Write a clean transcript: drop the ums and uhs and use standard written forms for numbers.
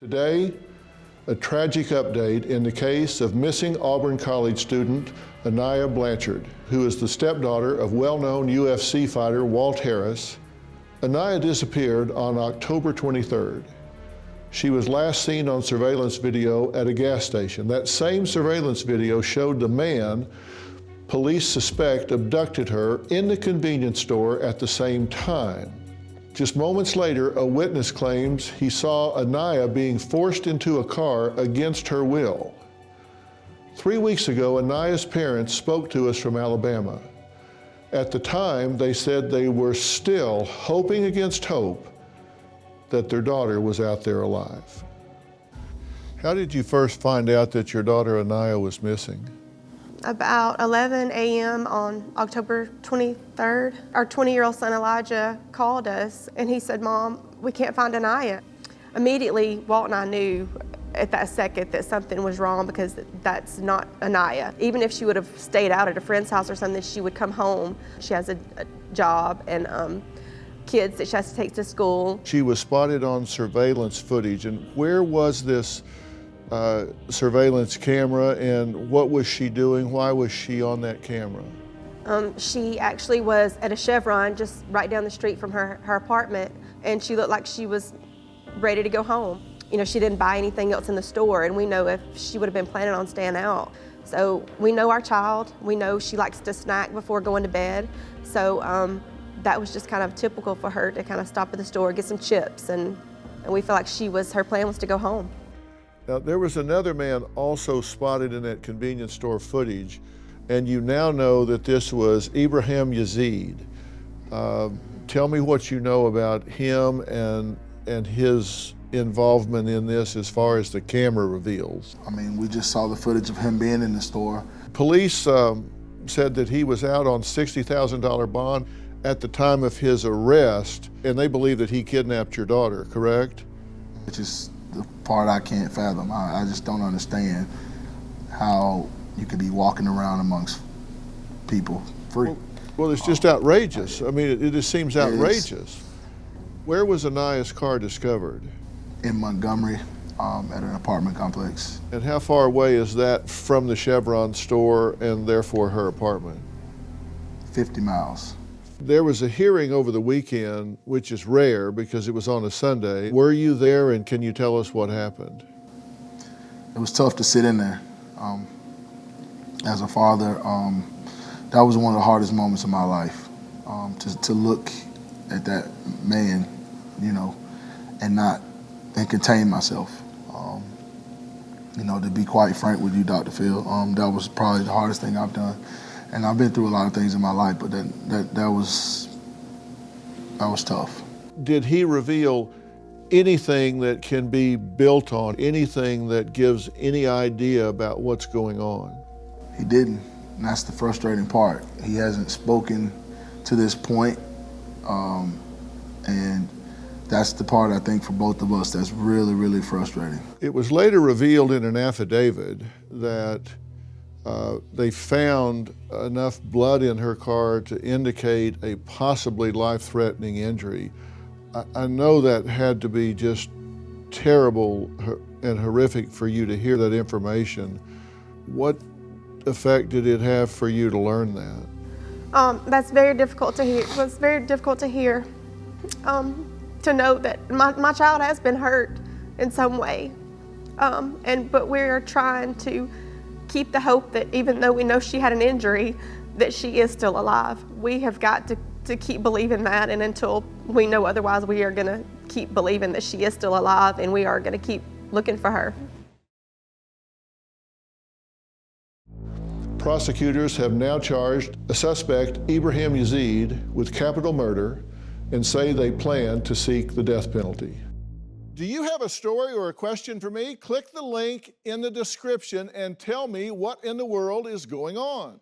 Today, a tragic update in the case of missing Auburn College student Aniah Blanchard, who is the stepdaughter of well-known UFC fighter Walt Harris. Aniah disappeared on October 23rd. She was last seen on surveillance video at a gas station. That same surveillance video showed the man police suspect abducted her in the convenience store at the same time. Just moments later, a witness claims he saw Aniah being forced into a car against her will. 3 weeks ago, Aniah's parents spoke to us from Alabama. At the time, they said they were still hoping against hope that their daughter was out there alive. How did you first find out that your daughter Aniah was missing? About 11 a.m. on October 23rd, our 20-year-old son Elijah called us and he said, "Mom, we can't find Aniah." Immediately, Walt and I knew at that second that something was wrong because that's not Aniah. Even if she would have stayed out at a friend's house or something, she would come home. She has a job and kids that she has to take to school. She was spotted on surveillance footage, and where was this surveillance camera, and what was she doing? Why was she on that camera? She actually was at a Chevron just right down the street from her apartment, and she looked like she was ready to go home. You know, she didn't buy anything else in the store, and we know if she would have been planning on staying out. So we know our child. We know she likes to snack before going to bed. So that was just kind of typical for her to kind of stop at the store, get some chips, and we feel like her plan was to go home. Now, there was another man also spotted in that convenience store footage, and you now know that this was Ibrahim Yazid. Tell me what you know about him and his involvement in this as far as the camera reveals. I mean, we just saw the footage of him being in the store. Police said that he was out on $60,000 bond at the time of his arrest, and they believe that he kidnapped your daughter, correct? Which is the part I can't fathom. I just don't understand how you could be walking around amongst people free. Well, it's just outrageous. I mean, it just seems outrageous. Where was Aniah's car discovered? In Montgomery, at an apartment complex. And how far away is that from the Chevron store and therefore her apartment? 50 miles. There was a hearing over the weekend, which is rare because it was on a Sunday. Were you there, and can you tell us what happened? It was tough to sit in there. As a father, that was one of the hardest moments of my life. To look at that man, you know, and contain myself. You know, to be quite frank with you, Dr. Phil, that was probably the hardest thing I've done. And I've been through a lot of things in my life, but that was tough. Did he reveal anything that can be built on, anything that gives any idea about what's going on? He didn't, and that's the frustrating part. He hasn't spoken to this point, and that's the part I think for both of us that's really, really frustrating. It was later revealed in an affidavit that they found enough blood in her car to indicate a possibly life-threatening injury. I know that had to be just terrible and horrific for you to hear that information. What effect did it have for you to learn that? That's very difficult to hear. It was very difficult to hear, to know that my child has been hurt in some way, but we're trying to keep the hope that even though we know she had an injury, that she is still alive. We have got to keep believing that, and until we know otherwise, we are gonna keep believing that she is still alive, and we are gonna keep looking for her. Prosecutors have now charged a suspect, Ibrahim Yazid, with capital murder and say they plan to seek the death penalty. Do you have a story or a question for me? Click the link in the description and tell me what in the world is going on.